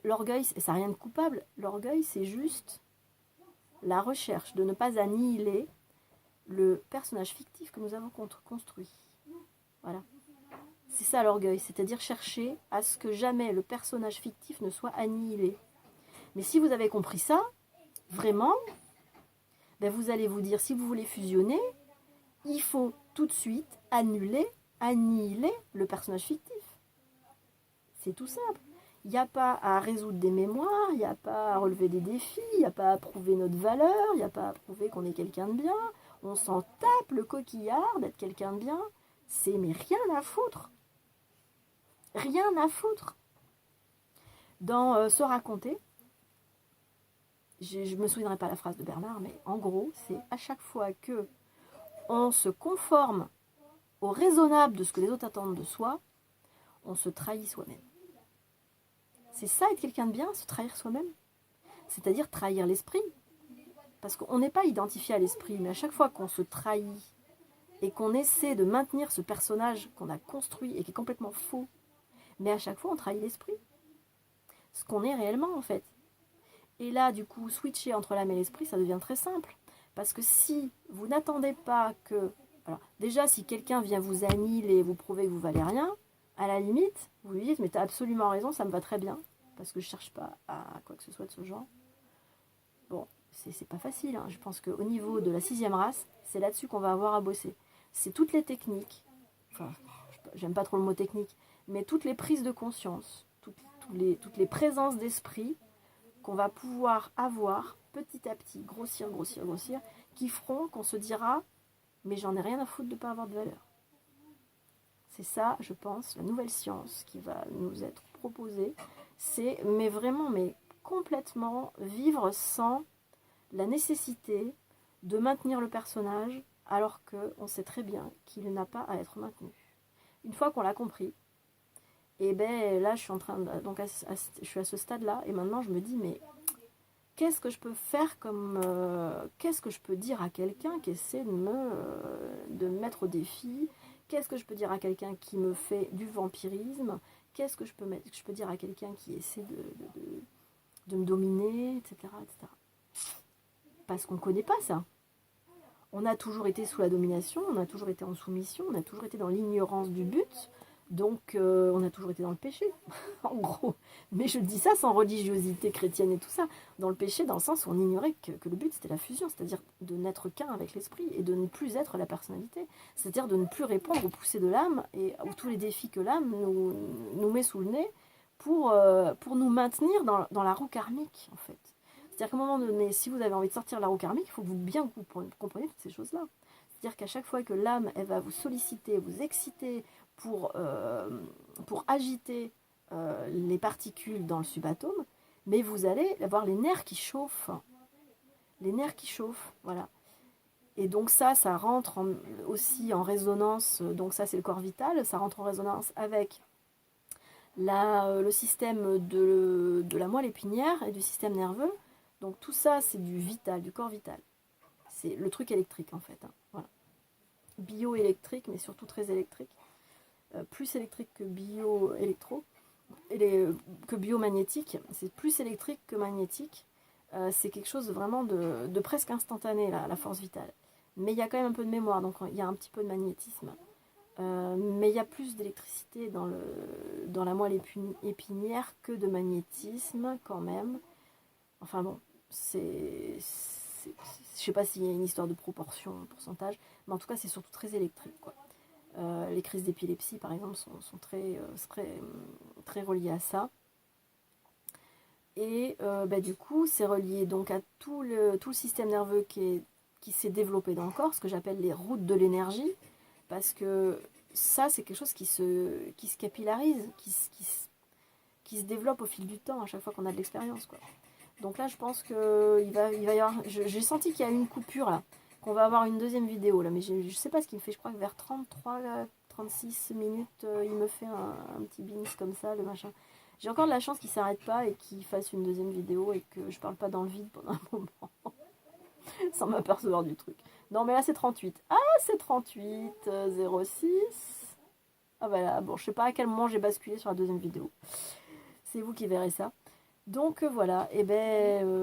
L'orgueil, ça n'a rien de coupable. L'orgueil, c'est juste la recherche de ne pas annihiler le personnage fictif que nous avons construit. Voilà. C'est ça l'orgueil, c'est-à-dire chercher à ce que jamais le personnage fictif ne soit annihilé. Mais si vous avez compris ça, vraiment, ben vous allez vous dire, si vous voulez fusionner, il faut tout de suite annihiler le personnage fictif. C'est tout simple. Il n'y a pas à résoudre des mémoires, il n'y a pas à relever des défis, il n'y a pas à prouver notre valeur, il n'y a pas à prouver qu'on est quelqu'un de bien. On s'en tape le coquillard d'être quelqu'un de bien. C'est mais rien à foutre. Rien à foutre. Dans Se raconter, je ne me souviendrai pas la phrase de Bernard, mais en gros, c'est à chaque fois que on se conforme au raisonnable de ce que les autres attendent de soi, on se trahit soi-même. C'est ça être quelqu'un de bien, se trahir soi-même. C'est-à-dire trahir l'esprit. Parce qu'on n'est pas identifié à l'esprit, mais à chaque fois qu'on se trahit et qu'on essaie de maintenir ce personnage qu'on a construit et qui est complètement faux, mais à chaque fois on trahit l'esprit. Ce qu'on est réellement en fait. Et là, du coup, switcher entre l'âme et l'esprit, ça devient très simple. Parce que si vous n'attendez pas que... Alors, déjà, si quelqu'un vient vous annihiler et vous prouver que vous valez rien, à la limite, vous lui dites, mais t'as absolument raison, ça me va très bien. Parce que je cherche pas à quoi que ce soit de ce genre. Bon, c'est pas facile. Hein. Je pense qu'au niveau de la 6e race, c'est là-dessus qu'on va avoir à bosser. C'est toutes les techniques, enfin, j'aime pas trop le mot technique, mais toutes les prises de conscience, toutes les présences d'esprit qu'on va pouvoir avoir petit à petit, grossir, qui feront qu'on se dira mais j'en ai rien à foutre de ne pas avoir de valeur. C'est ça, je pense, la nouvelle science qui va nous être proposée. C'est, mais vraiment, mais complètement vivre sans la nécessité de maintenir le personnage alors qu'on sait très bien qu'il n'a pas à être maintenu. Une fois qu'on l'a compris, et ben là je suis en train de, donc je suis à ce stade-là et maintenant je me dis mais qu'est-ce que je peux faire comme qu'est-ce que je peux dire à quelqu'un qui essaie de me mettre au défi, qu'est-ce que je peux dire à quelqu'un qui me fait du vampirisme, qu'est-ce que je peux dire à quelqu'un qui essaie de me dominer, etc., etc. Parce qu'on ne connaît pas ça. On a toujours été sous la domination, on a toujours été en soumission, on a toujours été dans l'ignorance du but, donc on a toujours été dans le péché, en gros. Mais je dis ça sans religiosité chrétienne et tout ça. Dans le péché, dans le sens où on ignorait que le but c'était la fusion, c'est-à-dire de n'être qu'un avec l'esprit et de ne plus être la personnalité. C'est-à-dire de ne plus répondre aux poussées de l'âme et à tous les défis que l'âme nous met sous le nez pour nous maintenir dans la roue karmique, en fait. C'est-à-dire qu'à un moment donné, si vous avez envie de sortir la roue karmique, il faut que vous compreniez toutes ces choses-là. C'est-à-dire qu'à chaque fois que l'âme, elle va vous solliciter, vous exciter pour agiter les particules dans le subatome, mais vous allez avoir les nerfs qui chauffent. Les nerfs qui chauffent, voilà. Et donc ça rentre aussi en résonance, donc ça c'est le corps vital, ça rentre en résonance avec le système de la moelle épinière et du système nerveux. Donc tout ça, c'est du vital, du corps vital. C'est le truc électrique en fait. Hein. Voilà. Bioélectrique, mais surtout très électrique. Plus électrique que bioélectro. Que biomagnétique. C'est plus électrique que magnétique. C'est quelque chose vraiment de presque instantané, la force vitale. Mais il y a quand même un peu de mémoire, donc il y a un petit peu de magnétisme. Mais il y a plus d'électricité dans la moelle épinière que de magnétisme quand même. Enfin bon, je sais pas s'il y a une histoire de proportion, un pourcentage, mais en tout cas c'est surtout très électrique, quoi. Les crises d'épilepsie par exemple sont très reliées à ça. Et du coup c'est relié donc à tout le système nerveux qui s'est développé dans le corps, ce que j'appelle les routes de l'énergie, parce que ça c'est quelque chose qui se capillarise, qui se développe au fil du temps à chaque fois qu'on a de l'expérience, quoi. Donc là, je pense qu'il va y avoir... J'ai senti qu'il y a une coupure, là, qu'on va avoir une deuxième vidéo, là, mais je sais pas ce qu'il me fait. Je crois que vers 33, 36 minutes, il me fait un petit bins comme ça, le machin. J'ai encore de la chance qu'il s'arrête pas et qu'il fasse une deuxième vidéo et que je parle pas dans le vide pendant un moment, sans m'apercevoir du truc. Non, mais là, c'est 38. Ah, c'est 38, 06. Ah, bah là, bon, je sais pas à quel moment j'ai basculé sur la deuxième vidéo. C'est vous qui verrez ça. Donc voilà, et ben